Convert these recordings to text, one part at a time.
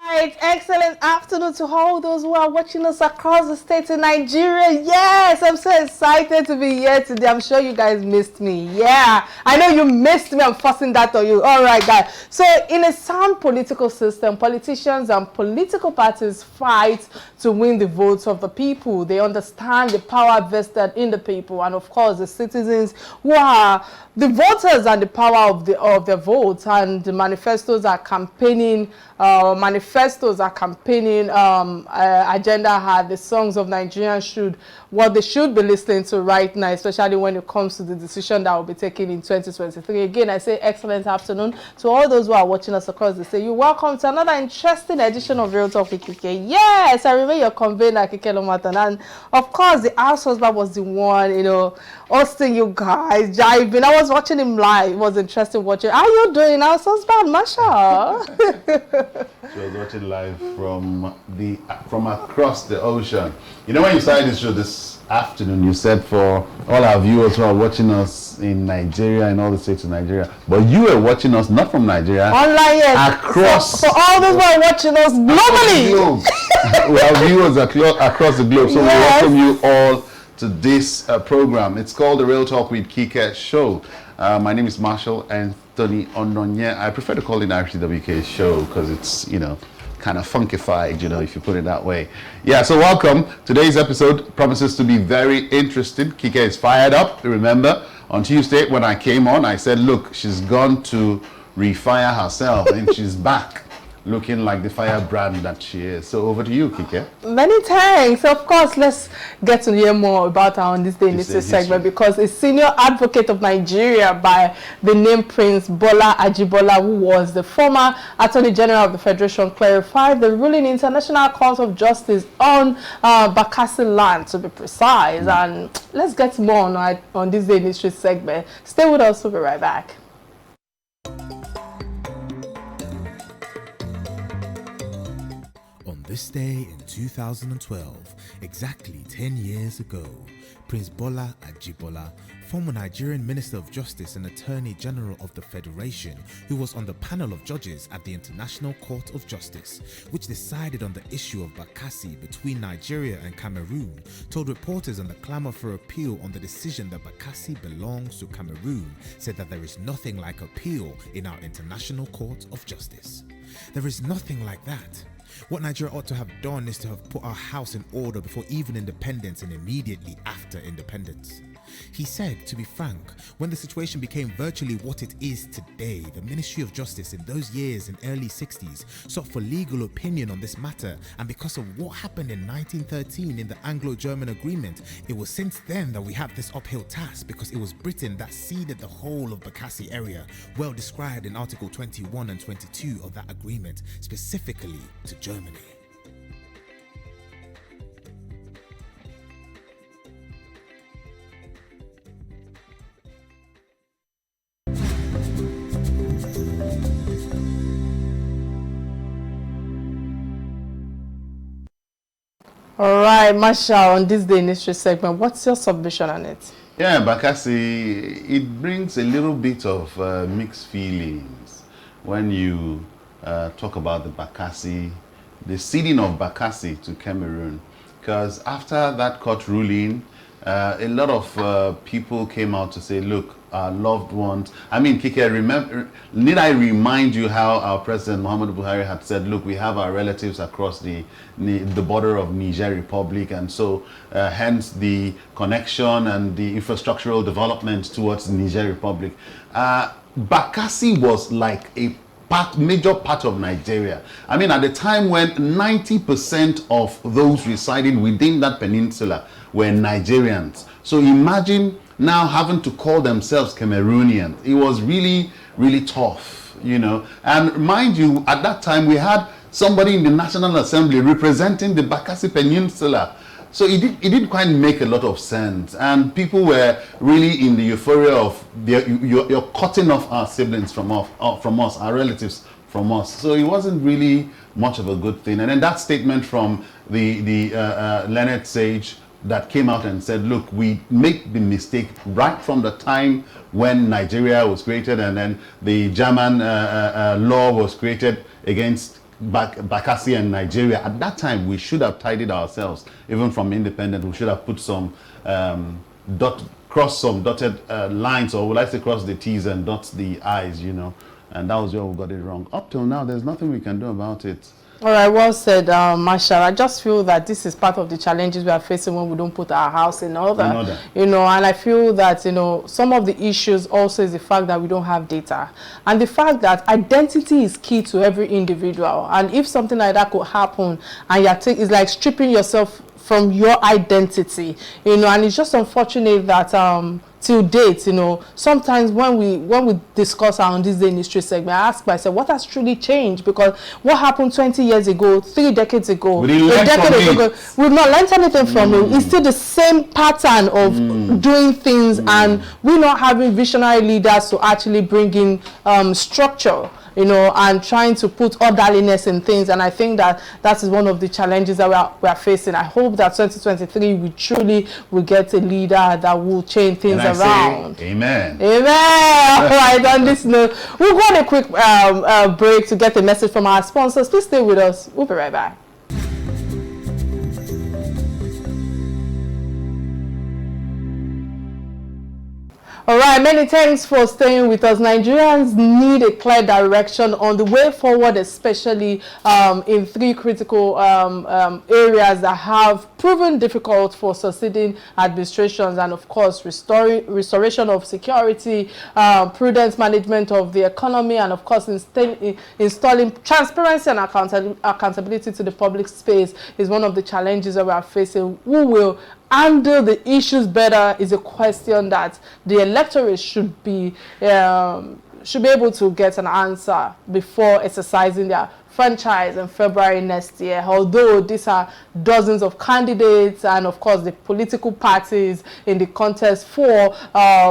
Right, excellent afternoon to all those who are watching us across the state in Nigeria. Yes, I'm so excited to be here today. I'm sure you guys missed me. Yeah, I know you missed me. I'm forcing that on you. All right, guys. So in a sound political system, politicians and political parties fight to win the votes of the people. They understand the power vested in the people, and of course the citizens who are the voters and the power of their votes, and the manifestos are campaigning agenda had the songs of Nigerians what they should be listening to right now, especially when it comes to the decision that will be taken in 2023. Again, I say excellent afternoon to all those who are watching us across the state. You're welcome to another interesting edition of Real Talk with Kike. Yes, I remember your convener, Kike Lomatan, and of course the house husband was the one, hosting you guys, jiving. I was watching him live. It was interesting watching. How you doing, house husband, Masha? She was watching live from across the ocean. You know, when you started this show this afternoon, you said for all our viewers who are watching us in Nigeria and all the states in Nigeria, but you were watching us not from Nigeria, online, yes. Across. For all those who are watching us globally. We have viewers across the globe, so yes. We welcome you all to this program. It's called the Real Talk with Kike show. My name is Marshall Anthony Ononye. I prefer to call it RTWK show because it's, kind of funkified, if you put it that way. Yeah, so welcome. Today's episode promises to be very interesting. Kike is fired up. Remember, on Tuesday when I came on, I said, look, she's gone to refire herself and she's back looking like the firebrand that she is. So over to you, Kike. Many thanks. Of course, let's get to hear more about her on this day in this segment, because a senior advocate of Nigeria by the name Prince Bola Ajibola, who was the former Attorney General of the Federation, clarified the ruling International Court of Justice on Bakassi land, to be precise. And let's get more on this day in history segment. Stay with us. We'll be right back. This day in 2012, exactly 10 years ago, Prince Bola Ajibola, former Nigerian Minister of Justice and Attorney General of the Federation, who was on the panel of judges at the International Court of Justice, which decided on the issue of Bakassi between Nigeria and Cameroon, told reporters on the clamor for appeal on the decision that Bakassi belongs to Cameroon, said that there is nothing like appeal in our International Court of Justice. There is nothing like that. What Nigeria ought to have done is to have put our house in order before even independence and immediately after independence. He said, to be frank, when the situation became virtually what it is today, the Ministry of Justice in those years in early 60s sought for legal opinion on this matter, and because of what happened in 1913 in the Anglo-German agreement, it was since then that we have this uphill task, because it was Britain that ceded the whole of Bakassi area, well described in Article 21 and 22 of that agreement, specifically to Germany. All right, Masha, on this day in history segment, what's your submission on it? Yeah, Bakassi, it brings a little bit of mixed feelings when you talk about the ceding of Bakassi to Cameroon. Because after that court ruling, a lot of people came out to say, look, our loved ones. I mean, Kike, need I remind you how our President Muhammadu Buhari had said, look, we have our relatives across the border of Niger Republic, and so hence the connection and the infrastructural development towards the Niger Republic. Bakassi was like a major part of Nigeria. I mean, at the time when 90% of those residing within that peninsula were Nigerians. So imagine now having to call themselves Cameroonians. It was really, really tough, And mind you, at that time we had somebody in the National Assembly representing the Bakassi Peninsula. So it didn't quite make a lot of sense. And people were really in the euphoria of you're cutting off our siblings from us, our relatives from us. So it wasn't really much of a good thing. And then that statement from the learned sage that came out and said, look, we make the mistake right from the time when Nigeria was created and then the German law was created against Bakassi and Nigeria. At that time, we should have tidied ourselves, even from independent. We should have put some cross some dotted lines, or would I say cross the T's and dot the I's, you know. And that was where we got it wrong. Up till now, there's nothing we can do about it. All right, well said, Marshall. I just feel that this is part of the challenges we are facing when we don't put our house in order. You know, and I feel that, you know, some of the issues also is the fact that we don't have data. And the fact that identity is key to every individual. And if something like that could happen, and it's like stripping yourself from your identity, you know, and it's just unfortunate that till date, you know, sometimes when we discuss our On This Day in History segment, I ask myself, what has truly changed? Because what happened 20 years ago, 3 decades ago, a decade ago, we've not learned anything from it. It's still the same pattern of doing things, and we're not having visionary leaders to actually bring in structure, you know, and trying to put orderliness in things. And I think that that is one of the challenges that we are facing. I hope that 2023 we truly will get a leader that will change things around. Amen. Amen. All right, on this note, we'll go on a quick break to get a message from our sponsors. Please stay with us. We'll be right back. All right, many thanks for staying with us. Nigerians need a clear direction on the way forward, especially in 3 critical areas that have proven difficult for succeeding administrations, and of course, restoration of security, prudent management of the economy, and of course, installing transparency and accountability to the public space is one of the challenges that we are facing. Who will handle the issues better is a question that the electorate should be able to get an answer before exercising their franchise in February next year. Although these are dozens of candidates, and of course the political parties in the contest for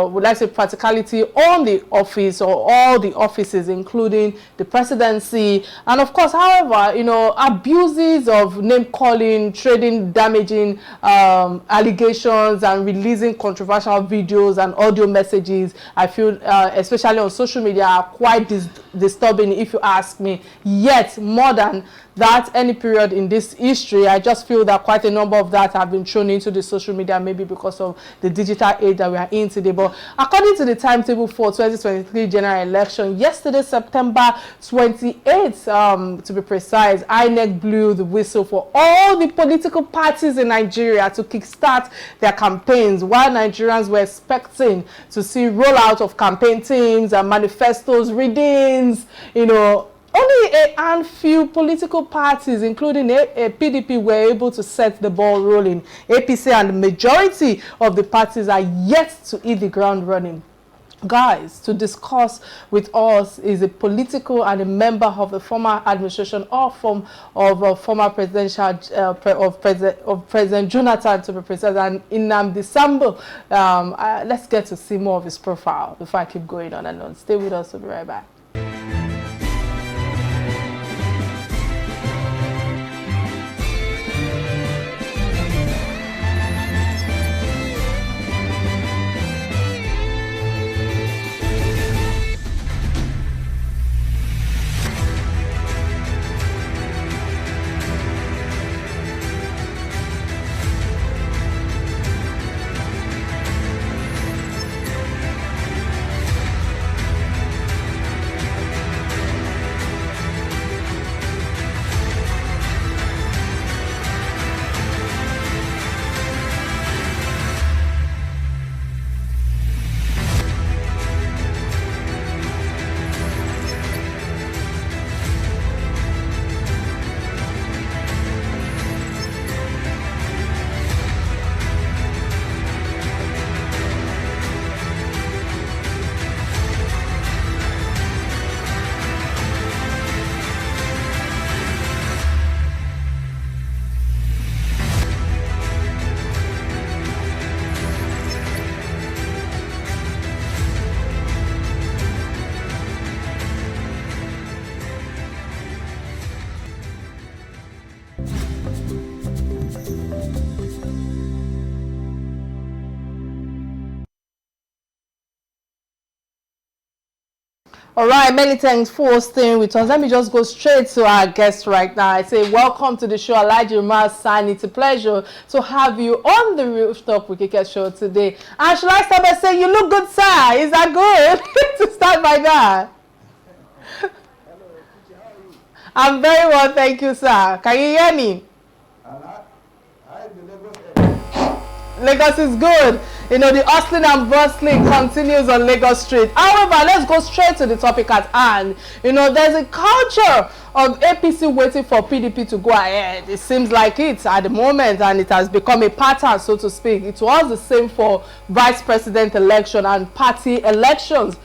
would I say practicality on the office, or all the offices, including the presidency. And of course, however, you know, abuses of name calling, trading damaging allegations, and releasing controversial videos and audio messages, I feel especially on social media, are quite disturbing, if you ask me. Yet more than that, any period in this history, I just feel that quite a number of that have been thrown into the social media, maybe because of the digital age that we are in today. But according to the timetable for 2023 general election, yesterday, September 28th, to be precise, INEC blew the whistle for all the political parties in Nigeria to kickstart their campaigns, while Nigerians were expecting to see rollout of campaign teams and manifestos, readings, you know. Only a handful political parties, including a PDP, were able to set the ball rolling. APC and the majority of the parties are yet to hit the ground running. Guys, to discuss with us is a political and a member of the former administration of former presidential of President Jonathan, to be precise, and Nnamdi Sambo. Let's get to see more of his profile before I keep going on and on. Stay with us. We'll be right back. All right, many thanks for staying with us. Let me just go straight to our guest right now. I say welcome to the show, Alhaji Umar Sani. It's a pleasure to have you on the Rooftop with Kike show today. And should I start by saying you look good, sir? Is that good? To start by that. I'm very well, thank you, sir. Can you hear me? Lagos is good. You know, the hustling and bustling continues on Lagos Street. However, let's go straight to the topic at hand. You know, there's a culture of APC waiting for PDP to go ahead. It seems like it at the moment, and it has become a pattern, so to speak. It was the same for vice president election and party elections.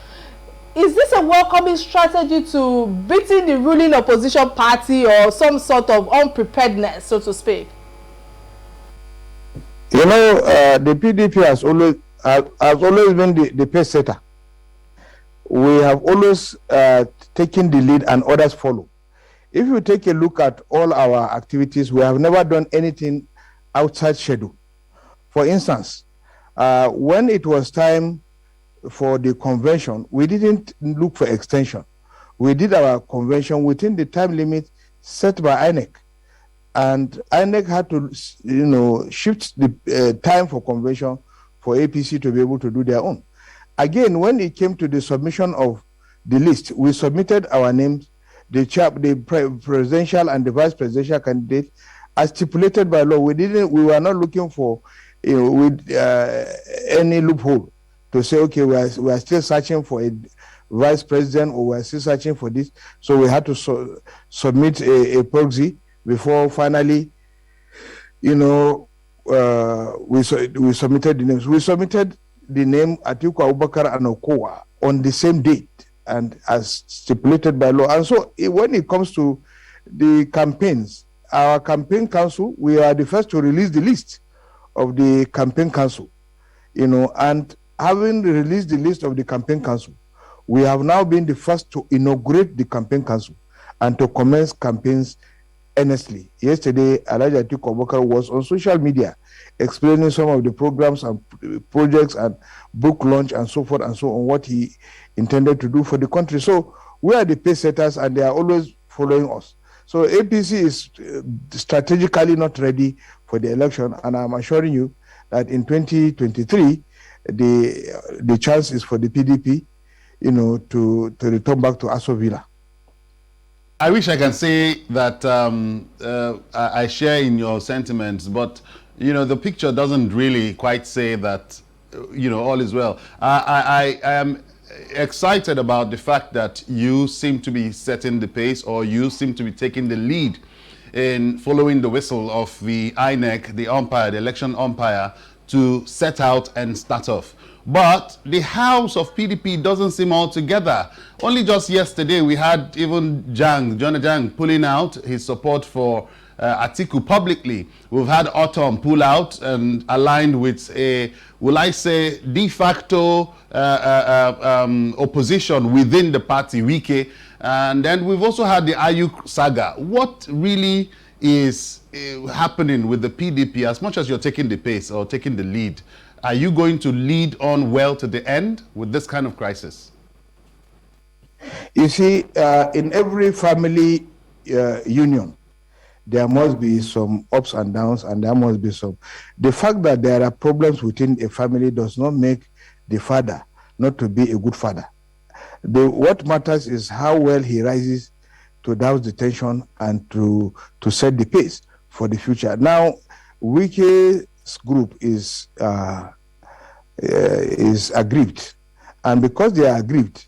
Is this a welcoming strategy to beating the ruling opposition party, or some sort of unpreparedness, so to speak? You know, the PDP has always been the pace setter. We have always taken the lead and others follow. If you take a look at all our activities, we have never done anything outside schedule. For instance, when it was time for the convention, we didn't look for extension. We did our convention within the time limit set by INEC. And INEC had to, you know, shift the time for convention for APC to be able to do their own. Again, when it came to the submission of the list, we submitted our names, the presidential and the vice presidential candidate, as stipulated by law. We were not looking for, you know, with any loophole to say, okay, we are still searching for a vice president, or we are still searching for this. So we had to submit a proxy before finally, you know, we submitted the names. We submitted the name Atiku Abubakar and Okowa on the same date and as stipulated by law. And so when it comes to the campaigns, our campaign council, we are the first to release the list of the campaign council, you know, and having released the list of the campaign council, we have now been the first to inaugurate the campaign council and to commence campaigns earnestly. Yesterday, Alhaji Atiku Abubakar was on social media explaining some of the programs and projects and book launch and so forth and so on, what he intended to do for the country. So we are the pace setters, and they are always following us. So APC is strategically not ready for the election, and I'm assuring you that in 2023, the chance is for the PDP, you know, to return back to Aso Villa. I wish I can say that I share in your sentiments, but, you know, the picture doesn't really quite say that, you know, all is well. I am excited about the fact that you seem to be setting the pace, or you seem to be taking the lead in following the whistle of the INEC, the umpire, the election umpire, to set out and start off. But the house of PDP doesn't seem all together. Only just yesterday we had even John Jang pulling out his support for Atiku publicly. We've had Autumn pull out and aligned with a, will I say, de facto opposition within the party, Kike. And then we've also had the Ayuk saga. What really is happening with the PDP, as much as you're taking the pace or taking the lead? Are you going to lead on well to the end with this kind of crisis? You see, in every family union, there must be some ups and downs, and there must be some. The fact that there are problems within a family does not make the father not to be a good father. What matters is how well he rises to douse the tension and to set the pace for the future. Now, Wike's group is aggrieved, and because they are aggrieved,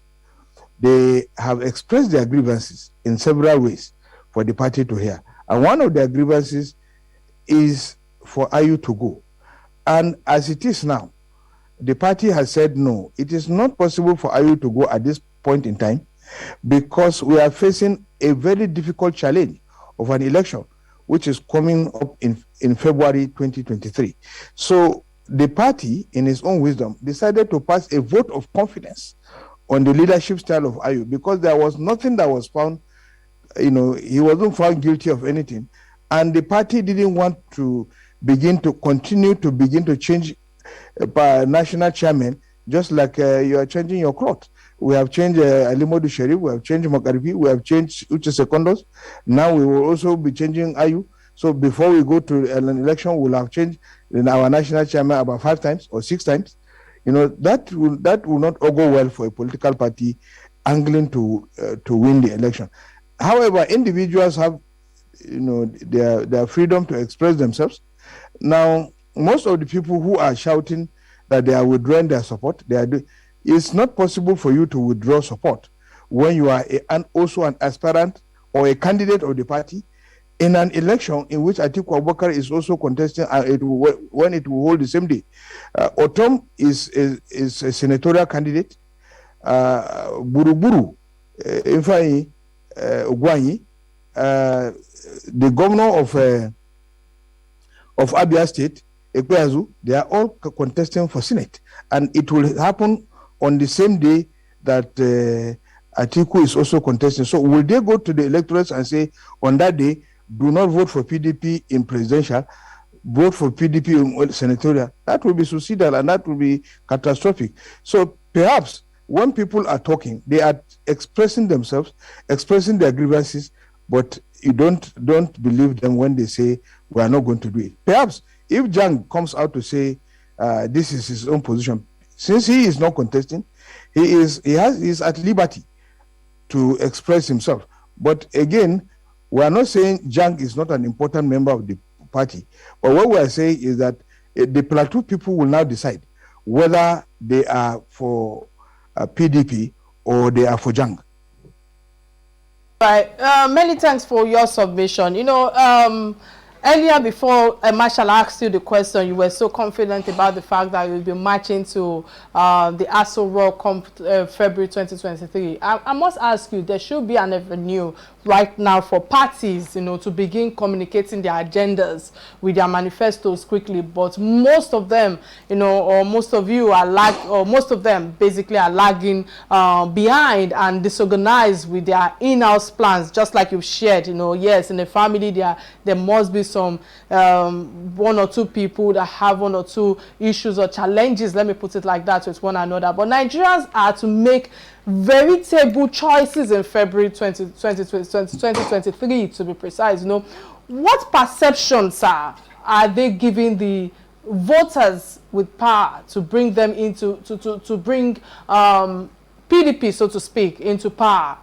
they have expressed their grievances in several ways for the party to hear. And one of their grievances is for Ayu to go. And as it is now, the party has said no, it is not possible for Ayu to go at this point in time, because we are facing a very difficult challenge of an election, which is coming up in February 2023. So the party, in its own wisdom, decided to pass a vote of confidence on the leadership style of Ayu, because there was nothing that was found, you know, he wasn't found guilty of anything. And the party didn't want to continue to change national chairman just like you are changing your cloth. We have changed Alimodu Sharif, we have changed Makaripi, we have changed Uche Secondos. Now we will also be changing Ayu. So before we go to an election, we'll have changed our national chairman about 5 times or 6 times. That will not go well for a political party angling to win the election. However, individuals have their freedom to express themselves. Now, most of the people who are shouting that they are withdrawing their support, it's not possible for you to withdraw support when you are also an aspirant or a candidate of the party in an election in which Atiku Abubakar is also contesting, when it will hold the same day. Otom is a senatorial candidate. Buruburu, Ifeanyi Ugwanyi, the governor of Abia State, Ekweazu, they are all contesting for Senate. And it will happen on the same day that Atiku is also contesting. So will they go to the electorates and say, on that day, do not vote for PDP in presidential, vote for PDP in senatorial? That will be suicidal and that will be catastrophic. So perhaps when people are talking, they are expressing themselves, expressing their grievances, but you don't believe them when they say we are not going to do it. Perhaps if Jang comes out to say this is his own position, since he is not contesting, he is at liberty to express himself. But again, we are not saying Jang is not an important member of the party. But what we are saying is that the Plateau people will now decide whether they are for PDP or they are for Jang. Right. Many thanks for your submission. Earlier, before Marshall asked you the question, you were so confident about the fact that you'll be marching to the Aso Rock come February 2023. I must ask you, there should be an avenue right now for parties, to begin communicating their agendas with their manifestos quickly. But most of them, or most of you are or most of them basically are lagging behind and disorganized with their in-house plans, just like you've shared. Yes, in a family there must be some one or two people that have one or two issues or challenges, let me put it like that, with one another. But Nigerians are to make veritable choices in February 2023 to be precise. What perceptions are they giving the voters with power to bring them into to bring PDP, so to speak, into power?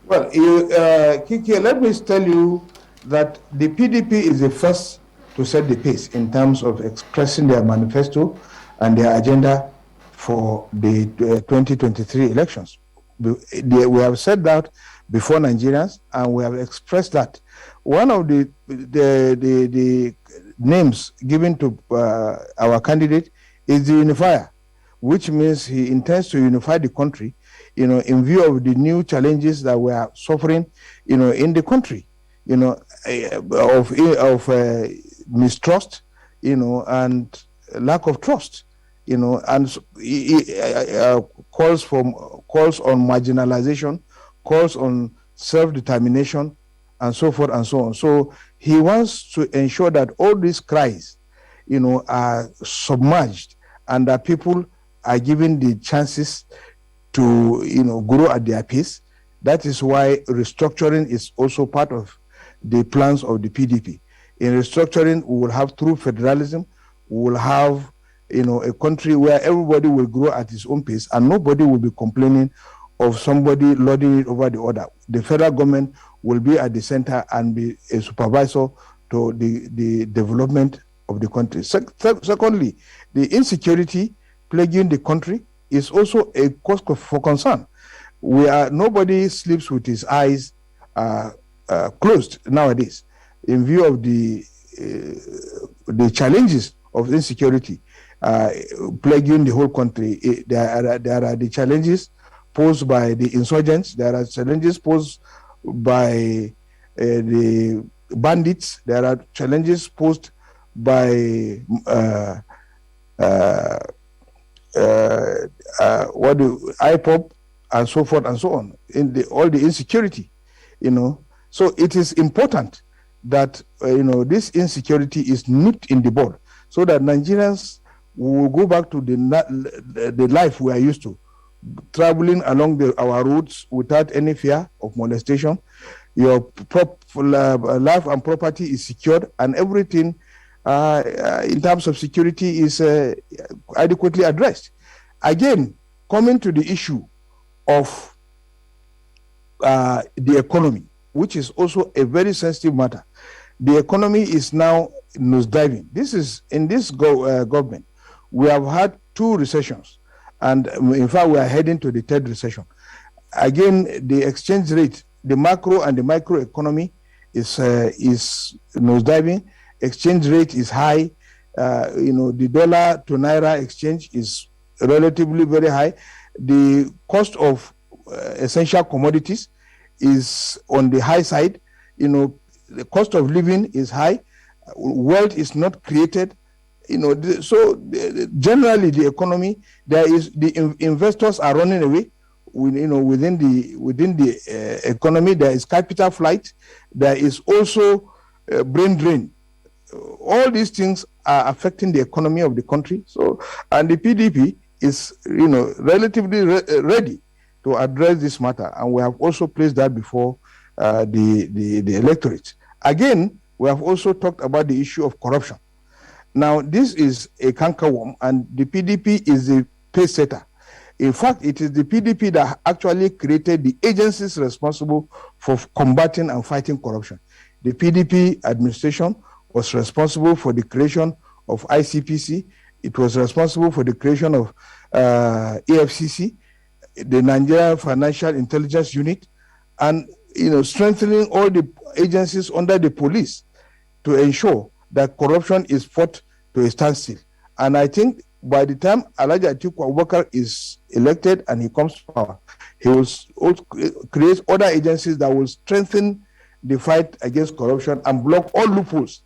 Well, Kike, let me tell you that the PDP is the first to set the pace in terms of expressing their manifesto and their agenda for the 2023 elections. We have said that before Nigerians, and we have expressed that. One of the names given to our candidate is the unifier, which means he intends to unify the country, in view of the new challenges that we are suffering, in the country, of mistrust, and lack of trust, and calls on marginalization, calls on self-determination, and so forth and so on. So he wants to ensure that all these cries, are submerged and that people are given the chances to, grow at their pace. That is why restructuring is also part of the plans of the PDP. In restructuring, we will have true federalism. We will have, a country where everybody will grow at his own pace and nobody will be complaining of somebody lording it over the other. The federal government will be at the center and be a supervisor to the development of the country. Secondly, the insecurity plaguing the country is also a cause for concern. Nobody sleeps with his eyes closed nowadays in view of the challenges of insecurity plaguing the whole country. There are the challenges posed by the insurgents. There are challenges posed by the bandits. There are challenges posed by IPOP and so forth and so on, all the insecurity, So it is important that, this insecurity is nipped in the bud so that Nigerians we will go back to the life we are used to, traveling along our roads without any fear of molestation. Your life and property is secured, and everything in terms of security is adequately addressed. Again, coming to the issue of the economy, which is also a very sensitive matter. The economy is now nosediving. This is in this government. We have had 2 recessions, and in fact, we are heading to the 3rd recession. Again, the exchange rate, the macro and the micro economy is nosediving. Exchange rate is high. The dollar to naira exchange is relatively very high. The cost of essential commodities is on the high side. The cost of living is high. Wealth is not created. Generally the economy, the investors are running away. Within the economy, there is capital flight. There is also brain drain. All these things are affecting the economy of the country. And the PDP is, relatively ready to address this matter, and we have also placed that before the electorate. Again, we have also talked about the issue of corruption. Now, this is a cankerworm, and the PDP is the pace setter. In fact, it is the PDP that actually created the agencies responsible for combating and fighting corruption. The PDP administration was responsible for the creation of ICPC. It was responsible for the creation of AFCC, the Nigeria Financial Intelligence Unit, and strengthening all the agencies under the police to ensure that corruption is fought to a standstill. And I think by the time Alhaji Atiku Abubakar is elected and he comes to power, he will create other agencies that will strengthen the fight against corruption and block all loopholes,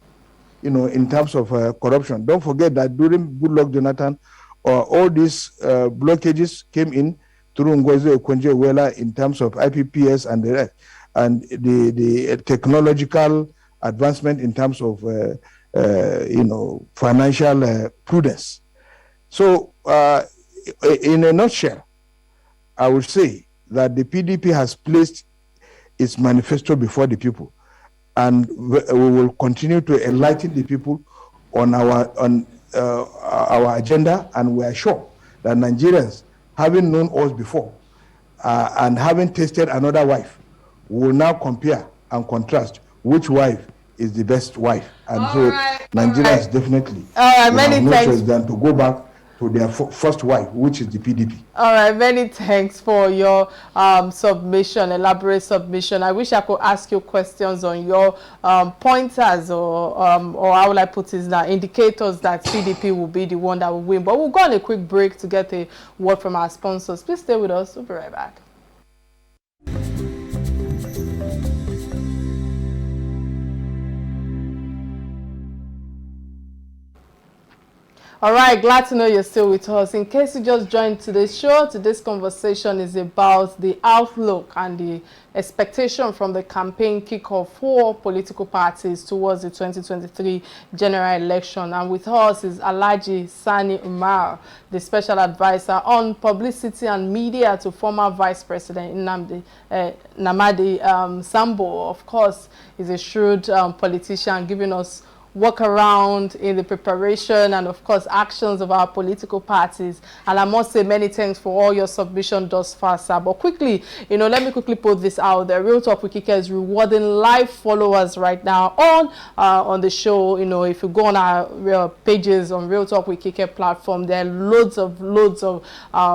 in terms of corruption. Don't forget that during Goodluck Jonathan, all these blockages came in through Ngozi Okonjo-Iweala in terms of IPPS and the rest, and the technological advancement in terms of financial prudence. So, in a nutshell, I would say that the PDP has placed its manifesto before the people, and we will continue to enlighten the people on our agenda, and we are sure that Nigerians, having known us before and having tasted another wife, will now compare and contrast which wife is the best wife. And Nigerians definitely have no choice than to go back to their first wife, which is the PDP. All right, many thanks for your submission, elaborate submission. I wish I could ask you questions on your pointers or how will I put it now, indicators that PDP will be the one that will win. But we'll go on a quick break to get a word from our sponsors. Please stay with us. We'll be right back. All right, glad to know you're still with us. In case you just joined today's show, today's conversation is about the outlook and the expectation from the campaign kickoff for political parties towards the 2023 general election. And with us is Alhaji Sani Umar, the special advisor on publicity and media to former Vice President Namadi Sambo. Of course, he's a shrewd politician, giving us work around in the preparation and of course actions of our political parties. And I must say many thanks for all your submission thus far, sir. But quickly, let me quickly put this out there. Real Talk with Kike is rewarding live followers right now on the show. If you go on our pages on Real Talk with Kike platform, there are loads of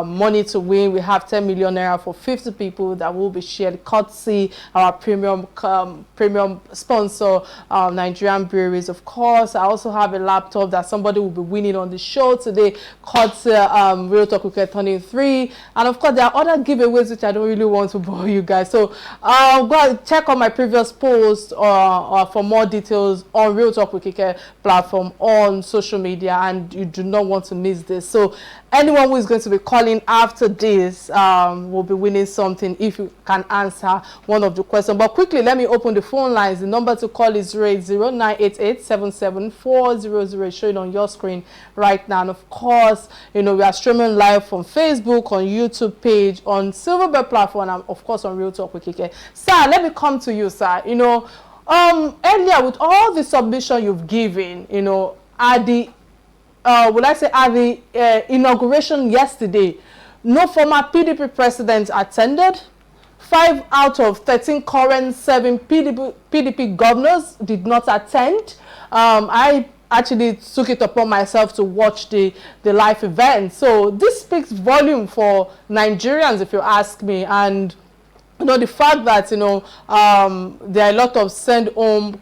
money to win. We have 10 million naira for 50 people that will be shared courtesy our premium sponsor, Nigerian Breweries. Of course, I also have a laptop that somebody will be winning on the show today, courtesy Real Talk Kike turning 3. And of course, there are other giveaways which I don't really want to bore you guys. So go and check on my previous post or for more details on Real Talk with Kike platform on social media, and you do not want to miss this. So anyone who is going to be calling after this will be winning something if you can answer one of the questions. But quickly, let me open the phone lines. The number to call is 080-988-77400, showing on your screen right now. And of course, you know, we are streaming live from Facebook, on YouTube page, on Silverbird platform, and of course on Real Talk with Kike. Sir, let me come to you, sir. You know, earlier with all the submission you've given, you know, at the would I say at the inauguration yesterday, no former PDP president attended. 5 out of 13 current serving PDP governors did not attend. I actually took it upon myself to watch the live event. So this speaks volume for Nigerians, if you ask me. And you know, the fact that, you know, there are a lot of send home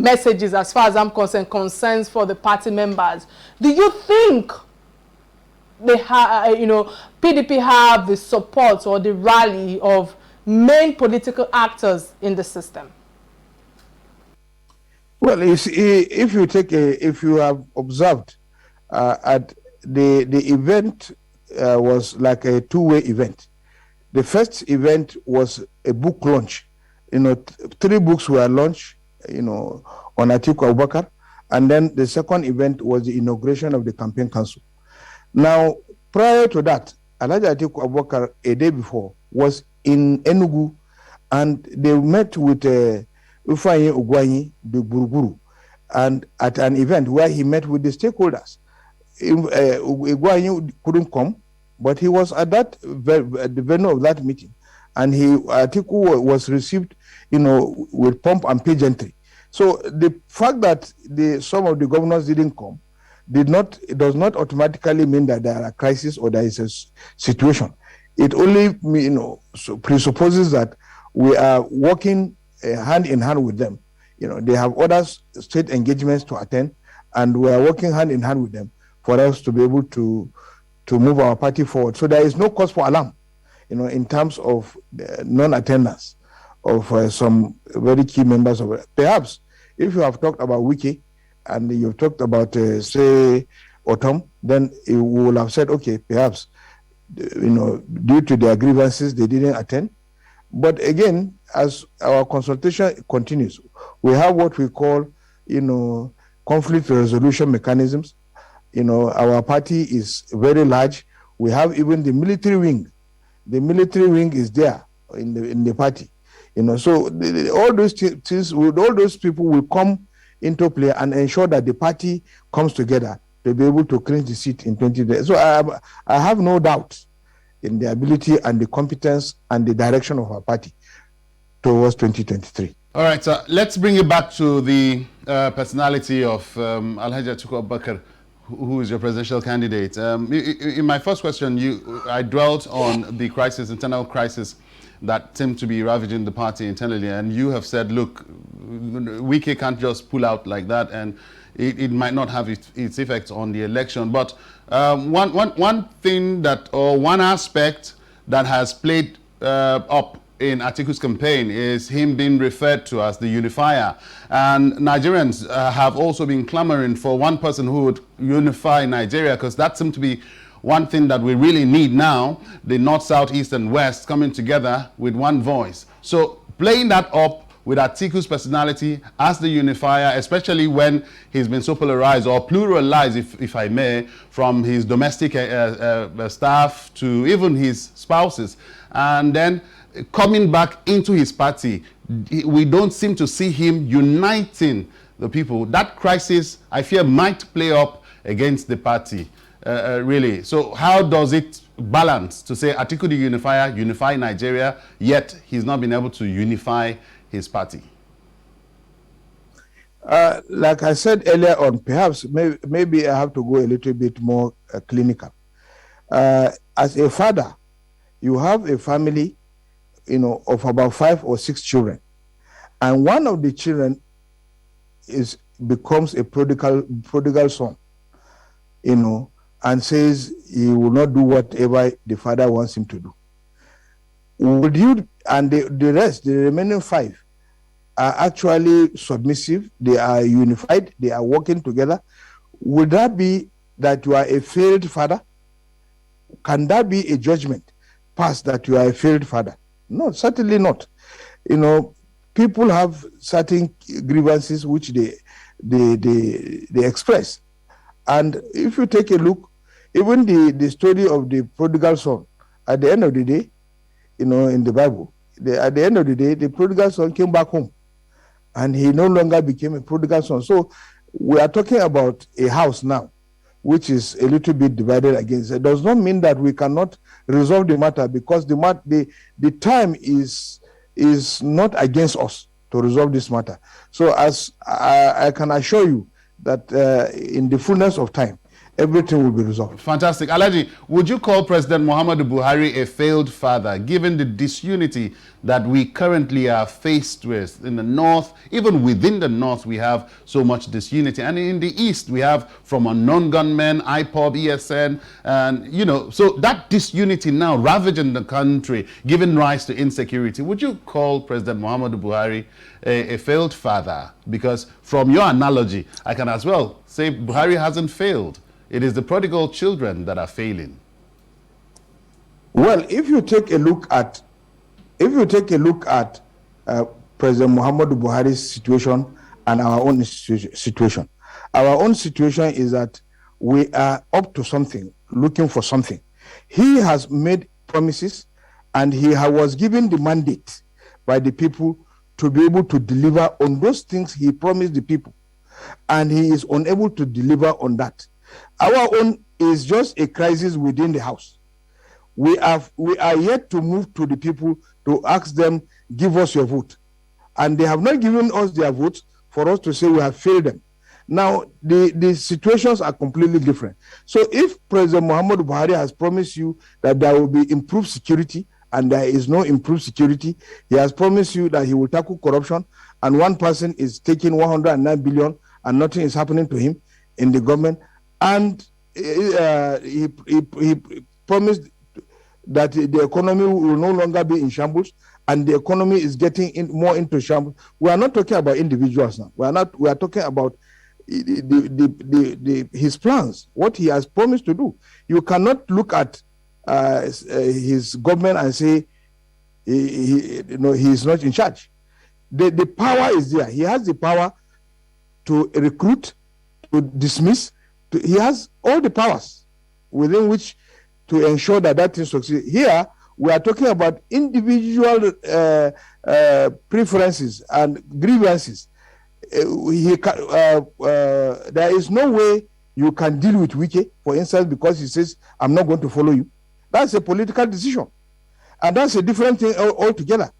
messages, as far as I'm concerned, concerns for the party members. Do you think they have, you know, PDP have the support or the rally of main political actors in the system? Well, you see, if you have observed, at the event was like a two-way event. The first event was a book launch. You know, 3 books were launched, you know, on Atiku Abubakar. And then the second event was the inauguration of the campaign council. Now, prior to that, Alhaji Atiku Abubakar, a day before, was in Enugu, and they met with Ufanyi Ugwanyi, the Buruburu, and at an event where he met with the stakeholders. Ugwanyi couldn't come, but he was at that at the venue of that meeting, and Atiku was received, you know, with pomp and pageantry. So the fact that some of the governors didn't come it does not automatically mean that there are a crisis or there is a situation. It only, you know, presupposes that we are working hand in hand with them. You know, they have other state engagements to attend, and we are working hand in hand with them for us to be able to move our party forward. So there is no cause for alarm, you know, in terms of non-attendance of some very key members of it. Perhaps if you have talked about Wiki and you've talked about, say, Otom, then you will have said, okay, perhaps, you know, due to their grievances, they didn't attend. But again, as our consultation continues, we have what we call, you know, conflict resolution mechanisms. You know, our party is very large. We have even the military wing. The military wing is there in the party. You know, so all those things, all those people will come into play and ensure that the party comes together to be able to clinch the seat in 20 days. So I have no doubt in the ability and the competence and the direction of our party towards 2023. All right, so let's bring it back to the personality of Alhaji Atiku Abubakar, who is your presidential candidate. In my first question, I dwelt on the internal crisis that seemed to be ravaging the party internally, and you have said, look, Wike can't just pull out like that, and it might not have its effects on the election. But one thing that, or one aspect that has played up in Atiku's campaign is him being referred to as the unifier. And Nigerians have also been clamoring for one person who would unify Nigeria, because that seemed to be one thing that we really need now, the North, South, East, and West coming together with one voice. So playing that up with Atiku's personality as the unifier, especially when he's been so polarized or pluralized, if I may, from his domestic staff to even his spouses, and then coming back into his party, we don't seem to see him uniting the people. That crisis, I fear, might play up against the party, really. So how does it balance to say Atiku the unifier, unify Nigeria, yet he's not been able to unify his party? Like I said earlier on, perhaps maybe I have to go a little bit more clinical. As a father, you have a family, you know, of about 5 or 6 children, and one of the children becomes a prodigal son, you know, and says he will not do whatever the father wants him to do. Would you, and the rest, the remaining 5, are actually submissive, they are unified, they are working together, would that be that you are a failed father? can that be a judgment passed that you are a failed father? No, certainly not. You know, people have certain grievances which they express. And if you take a look, even the story of the prodigal son, at the end of the day, you know, in the Bible, at the end of the day, the prodigal son came back home and he no longer became a prodigal son. So we are talking about a house now, which is a little bit divided against. It does not mean that we cannot resolve the matter, because the time is not against us to resolve this matter. So as I can assure you that in the fullness of time, everything will be resolved. Fantastic. Alhaji, would you call President Muhammadu Buhari a failed father, given the disunity that we currently are faced with in the north? Even within the north, we have so much disunity. And in the east, we have from unknown gunmen, IPOB, ESN, and, you know, so that disunity now ravaging the country, giving rise to insecurity. Would you call President Muhammadu Buhari a failed father? Because from your analogy, I can as well say Buhari hasn't failed. It is the prodigal children that are failing. Well, if you take a look at President Muhammadu Buhari's situation and our own situation, our own situation is that we are up to something, looking for something. He has made promises, and he was given the mandate by the people to be able to deliver on those things he promised the people, and he is unable to deliver on that. Our own is just a crisis within the house. We are yet to move to the people to ask them, give us your vote. And they have not given us their votes for us to say we have failed them. Now, the situations are completely different. So if President Muhammadu Buhari has promised you that there will be improved security, and there is no improved security, he has promised you that he will tackle corruption, and one person is taking 109 billion and nothing is happening to him in the government, and he promised that the economy will no longer be in shambles, and the economy is getting more into shambles. We are not talking about individuals now. We are talking about his plans, what he has promised to do. You cannot look at his government and say he is not in charge. The power is there. He has the power to recruit, to dismiss. He has all the powers within which to ensure that that thing succeeds. Here, we are talking about individual preferences and grievances. There is no way you can deal with Wike, for instance, because he says, I'm not going to follow you. That's a political decision. And that's a different thing altogether.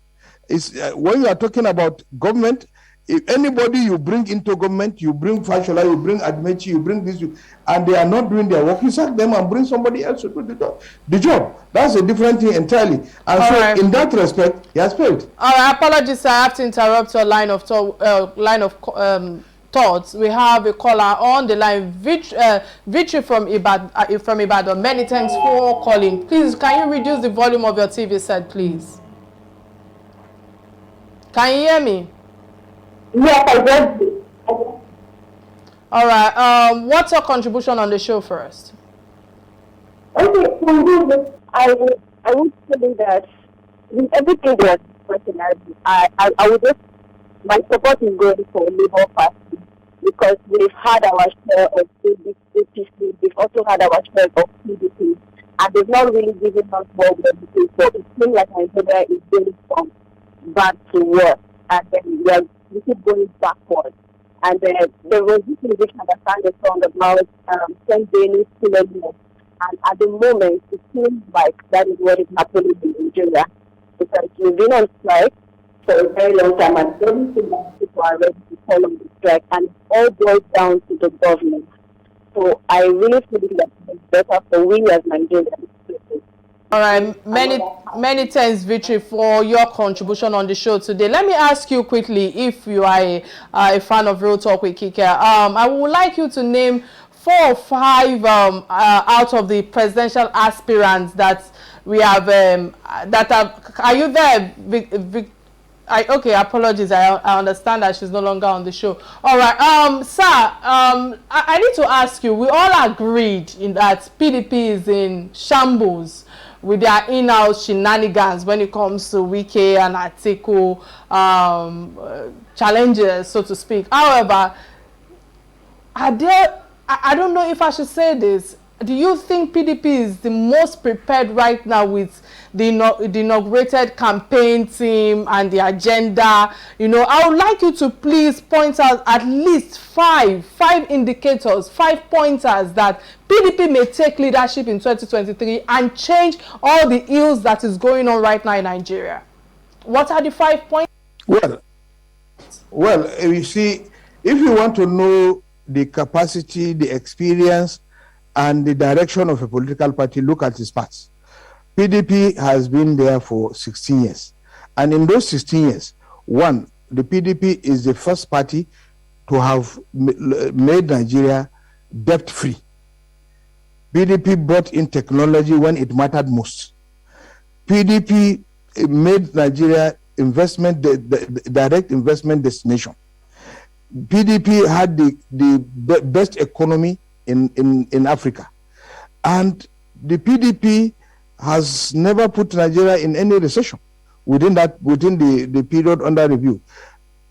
It's, when you are talking about government, if anybody you bring into government, you bring Fashola, you bring Admechi, you bring this, and they are not doing their work, you sack them and bring somebody else to do the job. That's a different thing entirely. And all so, right. In that respect, he has failed. All right, apologies, I have to interrupt your line of thoughts. We have a caller on the line, Victory from Ibadan. Many thanks for calling. Please, can you reduce the volume of your TV set, please? Can you hear me? Yes, I get it. All right. What's your contribution on the show first? Okay, I would say that in everything that personally, I would just, my support is going for Labour Party, because we've had our share of APC, we've also had our share of PDP, and they've not really given us more benefits. So it seems like Nigeria is going from bad to worse, and then we keep going backwards. And there was this musician that sang a song about St. Denis Philomena. And at the moment, it seems like that is what is happening in Nigeria. Because we've been on strike for a very long time, and everything that people are ready to follow the strike, and it all boils down to the government. So I really feel that it's better for we as Nigerians. All right, many thanks, Victory, for your contribution on the show today. Let me ask you quickly, if you are a fan of Real Talk with Kike, I would like you to name 4 or 5 out of the presidential aspirants that we have. Are you there, Okay, apologies. I understand that she's no longer on the show. All right, sir. I need to ask you. We all agreed in that PDP is in shambles with their in-house shenanigans when it comes to Wike and Atiku challenges, so to speak. However, are there? I don't know if I should say this. Do you think PDP is the most prepared right now with the inaugurated campaign team and the agenda? You know, I would like you to please point out at least five indicators, 5 pointers that PDP may take leadership in 2023 and change all the ills that is going on right now in Nigeria. What are the 5 points? Well, you see, if you want to know the capacity, the experience, and the direction of a political party, look at its past. PDP has been there for 16 years. And in those 16 years, one, the PDP is the first party to have made Nigeria debt-free. PDP brought in technology when it mattered most. PDP made Nigeria direct investment destination. PDP had the best economy in Africa, and the PDP has never put Nigeria in any recession within the period under review.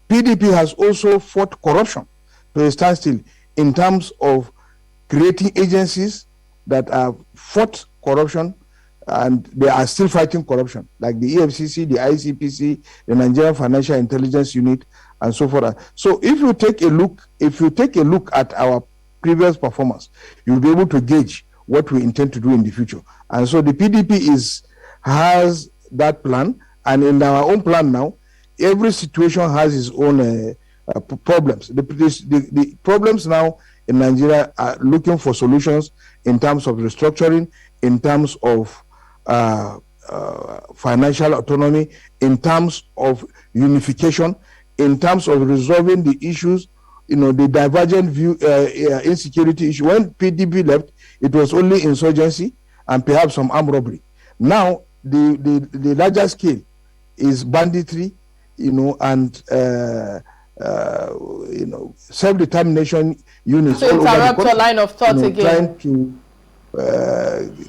PDP has also fought corruption to a standstill in terms of creating agencies that have fought corruption, and they are still fighting corruption, like the EFCC, the ICPC, the Nigerian Financial Intelligence Unit, and so forth. So if you take a look at our previous performance, you'll be able to gauge what we intend to do in the future. And so the PDP has that plan, and in our own plan now, every situation has its own problems. The problems now in Nigeria are looking for solutions in terms of restructuring, in terms of financial autonomy, in terms of unification, in terms of resolving the issues, you know, the divergent view, insecurity issue. When PDP left, it was only insurgency and perhaps some armed robbery. Now, the larger scale is banditry, you know, and you know, self-determination units. To interrupt your line of thought, you know, again. Trying to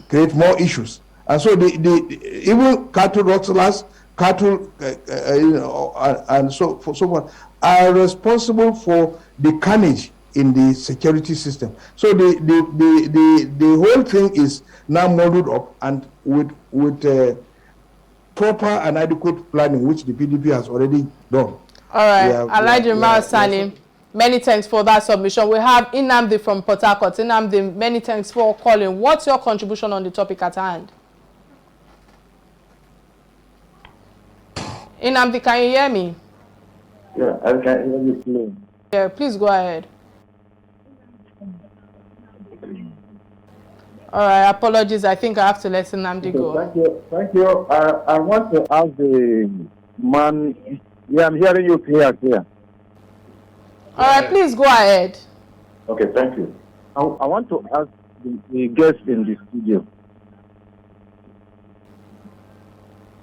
create more issues. And so even cattle rustlers, cattle, you know, and so forth, are responsible for the carnage in the security system. So the whole thing is now modeled up, and with proper and adequate planning, which the PDP has already done. All right, Umar, Sani, many thanks for that submission. We have Nnamdi from Port Harcourt. Nnamdi, many thanks for calling. What's your contribution on the topic at hand? Nnamdi, can you hear me? Yeah, I can hear you clearly. Yeah, please go ahead. All right, apologies. I think I have to let Nnamdi go. Thank you. I want to ask the man. Yeah, I'm hearing you clear. All right, please go ahead. Okay, thank you. I want to ask the guest in the studio.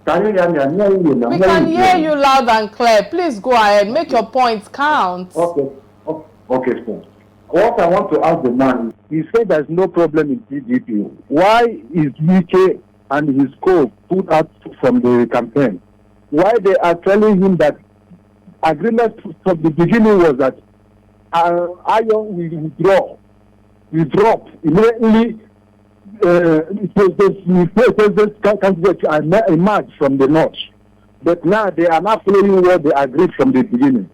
Can you hear me? I'm hearing you now. We can hear you loud and clear. Please go ahead. Make your points count. Okay, sir. What I want to ask the man, he said there's no problem in PDP. Why is Kike and his co put out from the campaign? Why they are telling him that agreement from the beginning was that Iron will withdraw immediately. President candidate emerged from the north, but now they are not following what they agreed from the beginning.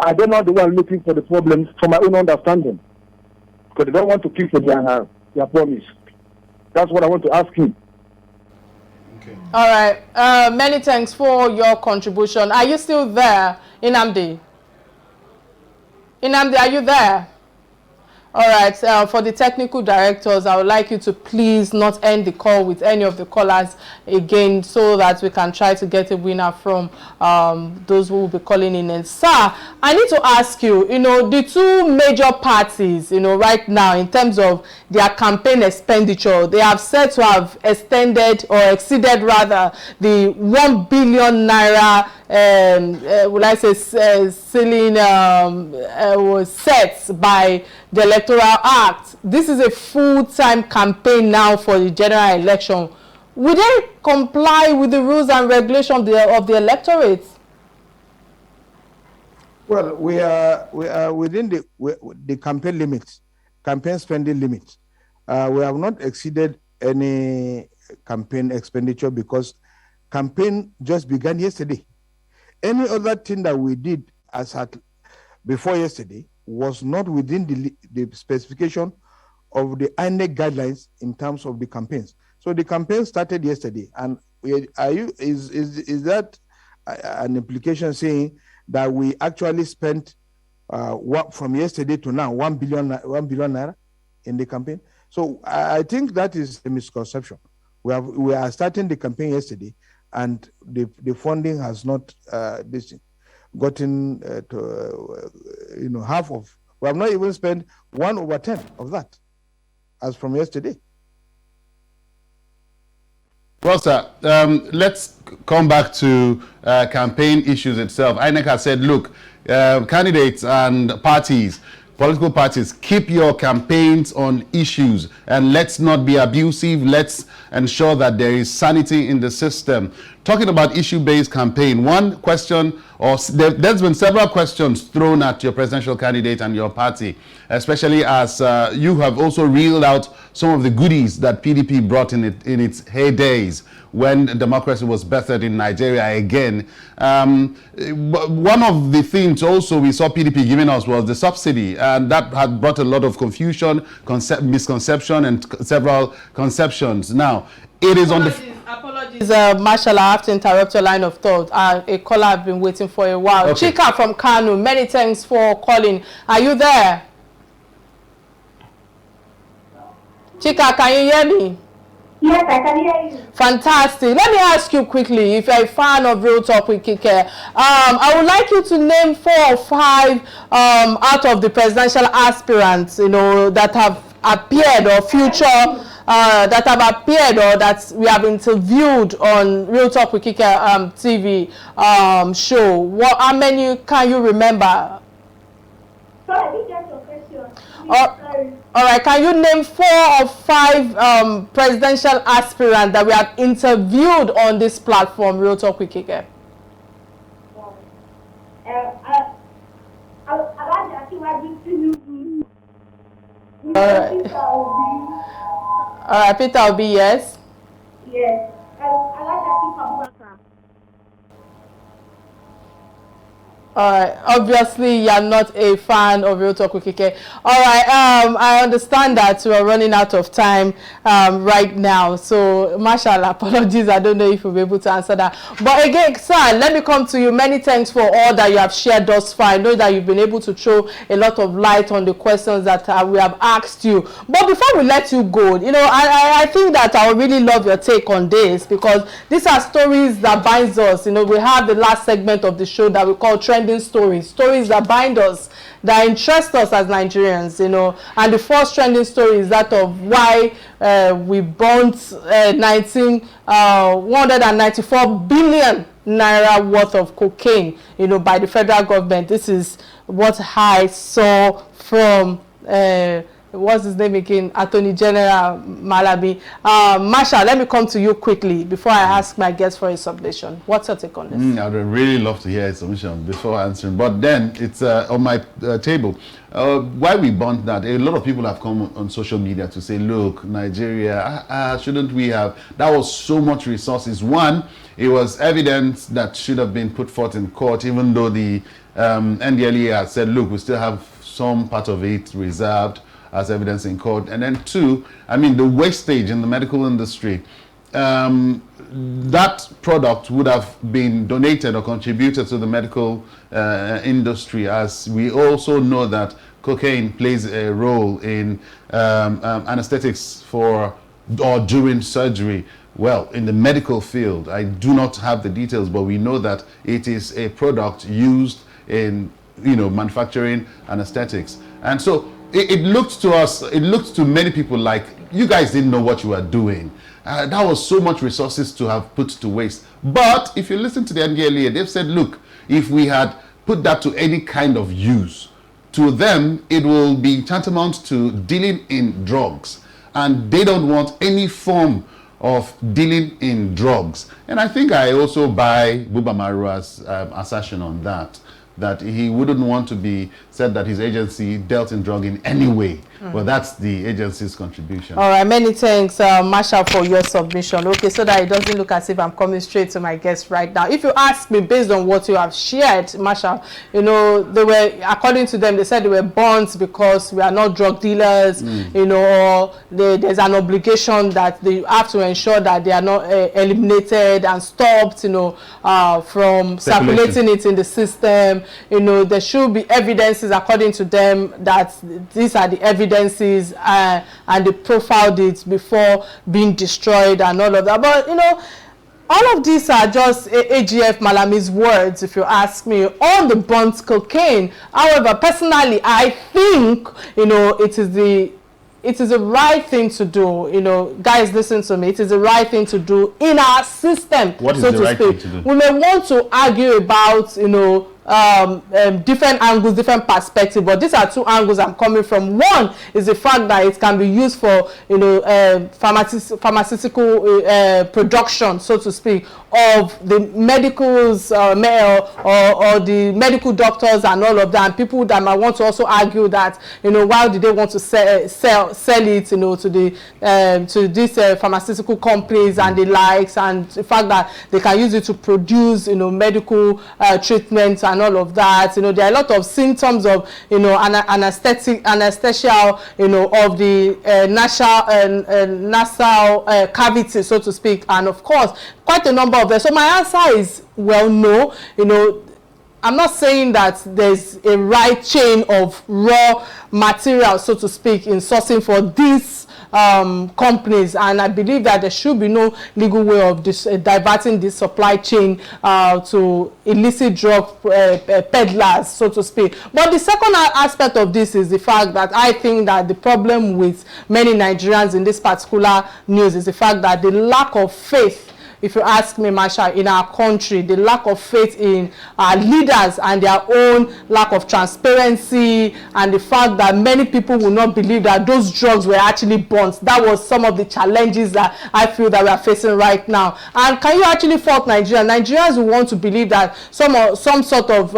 Are they not the one looking for the problems, from my own understanding? Because they don't want to keep their promise. That's what I want to ask him. Okay. All right. Many thanks for your contribution. Are you still there, Nnamdi? Nnamdi, are you there? All right, for the technical directors, I would like you to please not end the call with any of the callers again, so that we can try to get a winner from those who will be calling in. And sir, I need to ask you, you know, the two major parties, you know, right now in terms of their campaign expenditure, they have said to have extended or exceeded rather the 1 billion naira will I say, sealing sets by the Electoral Act. This is a full-time campaign now for the general election. Will they comply with the rules and regulations of the electorate? Well, we are within the campaign limits, campaign spending limits. We have not exceeded any campaign expenditure because campaign just began yesterday. Any other thing that we did before yesterday was not within the specification of the INEC guidelines in terms of the campaigns. So the campaign started yesterday, and is that an implication saying that we actually spent from yesterday to now 1 billion naira in the campaign? So I think that is a misconception. We are starting the campaign yesterday, and the funding has not gotten to half of. We have not even spent 1/10 of that as from yesterday. Well, sir, let's come back to campaign issues itself. INEC has said, look, candidates and parties, political parties, keep your campaigns on issues and let's not be abusive. Let's ensure that there is sanity in the system. Talking about issue-based campaign, one question, there's been several questions thrown at your presidential candidate and your party, especially as you have also reeled out some of the goodies that PDP brought in its heydays when democracy was bettered in Nigeria again. One of the things also we saw PDP giving us was the subsidy, and that had brought a lot of confusion, misconception, and several conceptions. Now, it is on the... Apologies, Marshall, I have to interrupt your line of thought. A caller I've been waiting for a while. Okay. Chika from Kano, many thanks for calling. Are you there? Chika, can you hear me? Yes, I can hear you. Fantastic. Let me ask you quickly, if you're a fan of Real Talk with Kike, I would like you to name 4 or 5 out of the presidential aspirants, that have appeared or future that have appeared or that we have interviewed on Real Talk with Kike TV show. How many can you remember? Sorry, I didn't get your question. All right, can you name 4 or 5 presidential aspirants that we have interviewed on this platform, Real Talk with Kike? All right, Peter Obi, yes? Yes. I like that. All right. Obviously, you are not a fan of Real Talk with Kike. All right. I understand that we are running out of time right now. So, Marshall, apologies. I don't know if you'll be able to answer that. But again, sir, let me come to you. Many thanks for all that you have shared thus far. I know that you've been able to throw a lot of light on the questions that we have asked you. But before we let you go, I think that I would really love your take on this, because these are stories that binds us. We have the last segment of the show that we call Trending Stories that bind us, that interest us as Nigerians, and the first trending story is that of why we burnt 194 billion naira worth of cocaine, by the federal government. This is what I saw from what's his name again? Attorney General Malabi. Marshall, let me come to you quickly before I ask my guest for a submission. What's your take on this? I'd really love to hear a submission before answering, but then it's on my table. Why we burnt that? A lot of people have come on social media to say, look, Nigeria, shouldn't we have? That was so much resources. One, it was evidence that should have been put forth in court, even though the NDLEA had said, look, we still have some part of it reserved as evidence in court. And then 2, the wastage in the medical industry, that product would have been donated or contributed to the medical industry, as we also know that cocaine plays a role in anesthetics for or during surgery. Well, in the medical field, I do not have the details, but we know that it is a product used in manufacturing anesthetics. And so it looked to us, it looked to many people like you guys didn't know what you were doing. That was so much resources to have put to waste. But if you listen to the NDLEA, they've said, look, if we had put that to any kind of use, to them, it will be tantamount to dealing in drugs. And they don't want any form of dealing in drugs. And I think I also buy Buba Marua's assertion on that, that he wouldn't want to be said that his agency dealt in drug in any way. But that's the agency's contribution. All right, many thanks, Marshall, for your submission. Okay, so that it doesn't look as if I'm coming straight to my guest right now. If you ask me, based on what you have shared, Marshall, you know, they were, according to them, they said they were bonds because we are not drug dealers, you know, or there's an obligation that they have to ensure that they are not eliminated and stopped, you know, from circulating it in the system. You know, there should be evidences, according to them, that these are the evidences and they profiled it before being destroyed and all of that. But, you know, all of these are just AGF Malami's words, if you ask me, on the burnt cocaine. However, personally, I think, you know, it is the right thing to do. You know, guys, listen to me. It is the right thing to do in our system. What is so the to right speak. thing to do? We may want to argue about, you know, different angles, different perspectives, but these are two angles I'm coming from. One is the fact that it can be used for, you know, pharmaceutical production, so to speak, of the medicals or the medical doctors and all of that, and people that might want to also argue that, you know, why did they want to sell it, you know, to the to these pharmaceutical companies and the likes, and the fact that they can use it to produce, you know, medical treatments and all of that. You know, there are a lot of symptoms of, you know, anesthesia, you know, of the nasal cavity, so to speak, and of course quite a number of them. So my answer is, well, no. You know, I'm not saying that there's a right chain of raw material, so to speak, in sourcing for these companies, and I believe that there should be no legal way of diverting this supply chain to illicit drug peddlers, so to speak. But the second aspect of this is the fact that I think that the problem with many Nigerians in this particular news is the fact that the lack of faith, if you ask me, Marshall, in our country, the lack of faith in our leaders and their own lack of transparency, and the fact that many people will not believe that those drugs were actually burnt. That was some of the challenges that I feel that we are facing right now. And can you actually fault Nigeria? Nigerians will want to believe that some sort of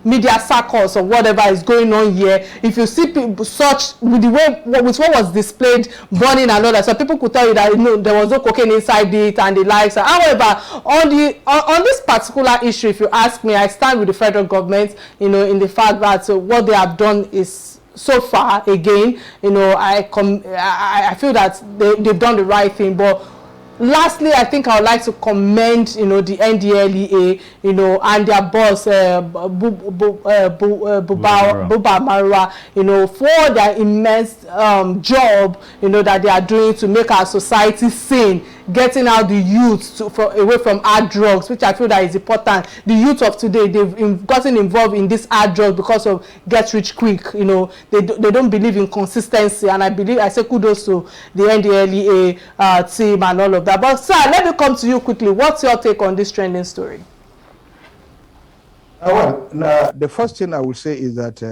media circus or whatever is going on here. If you see people such with the way with what was displayed, burning and all that, so people could tell you that, you know, there was no cocaine inside it and the likes. However, on this particular issue, if you ask me, I stand with the federal government, you know, in the fact that what they have done is, so far, again, you know, I feel that they've done the right thing. But lastly, I think I would like to commend, you know, the NDLEA, you know, and their boss, Buba Marua, you know, for their immense job, you know, that they are doing to make our society sane, getting out the youth away from hard drugs, which I feel that is important. The youth of today, they've gotten involved in this hard drugs because of get rich quick. You know, they don't believe in consistency, and I say kudos to the NDLEA team and all of that. But sir, let me come to you quickly. What's your take on this trending story? Well, the first thing I will say is that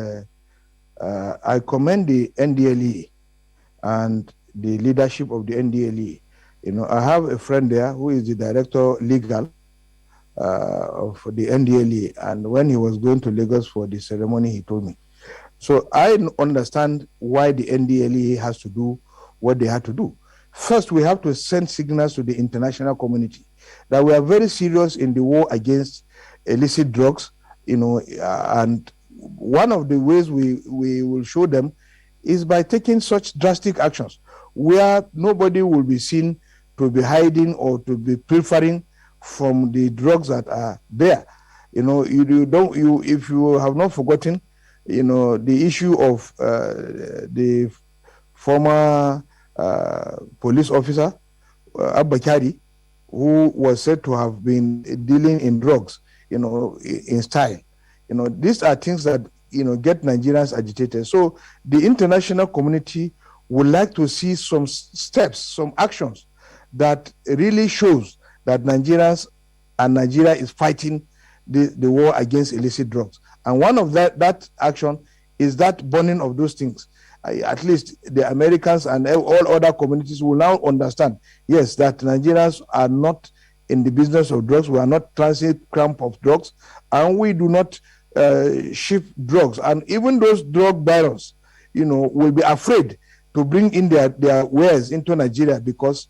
I commend the NDLEA and the leadership of the NDLEA. You know, I have a friend there who is the director legal of the NDLEA, and when he was going to Lagos for the ceremony, he told me. So I understand why the NDLEA has to do what they had to do. First, we have to send signals to the international community that we are very serious in the war against illicit drugs, you know, and one of the ways we will show them is by taking such drastic actions where nobody will be seen to be hiding or to be pilfering from the drugs that are there. You know, if you have not forgotten, you know, the issue of the former police officer, Abakari, who was said to have been dealing in drugs, you know, in style. You know, these are things that, you know, get Nigerians agitated. So the international community would like to see some steps, some actions that really shows that Nigerians and Nigeria is fighting the war against illicit drugs. And one of that action is that burning of those things. At least the Americans and all other communities will now understand, yes, that Nigerians are not in the business of drugs. We are not transit camp of drugs, and we do not ship drugs. And even those drug barons, will be afraid to bring in their wares into Nigeria, because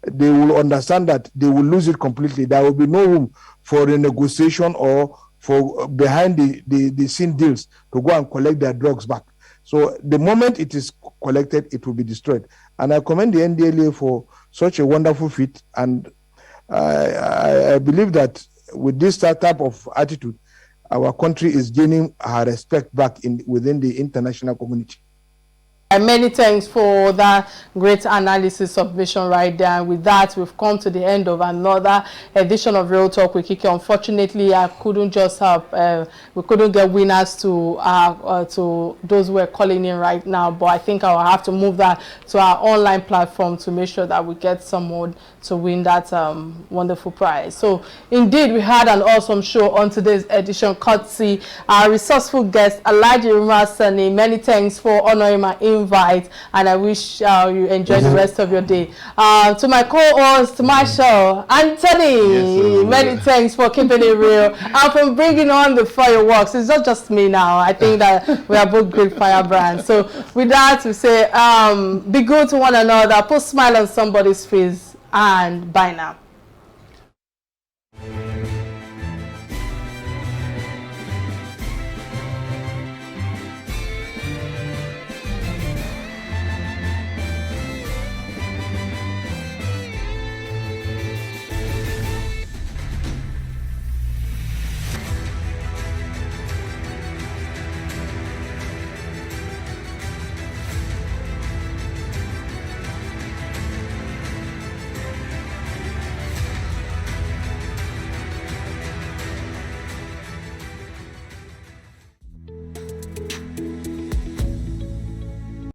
they will understand that they will lose it completely. There will be no room for renegotiation or for behind the scene deals to go and collect their drugs back. So the moment it is collected, it will be destroyed. And I commend the NDLA for such a wonderful feat. And I believe that with this type of attitude, our country is gaining her respect back within the international community. And many thanks for that great analysis submission right there. And with that, we've come to the end of another edition of Real Talk with Kike. Unfortunately, I couldn't just have, we couldn't get winners to those who are calling in right now. But I think I'll have to move that to our online platform to make sure that we get someone to win that wonderful prize. So indeed, we had an awesome show on today's edition, courtesy our resourceful guest, Umar Sani. Many thanks for honoring my invite, and I wish you enjoy the rest of your day. To my co-host, Marshall, Anthony, many thanks for keeping it real and for bringing on the fireworks. It's not just me now. I think that we are both great firebrands. So with that, we say be good to one another, put a smile on somebody's face, and bye now.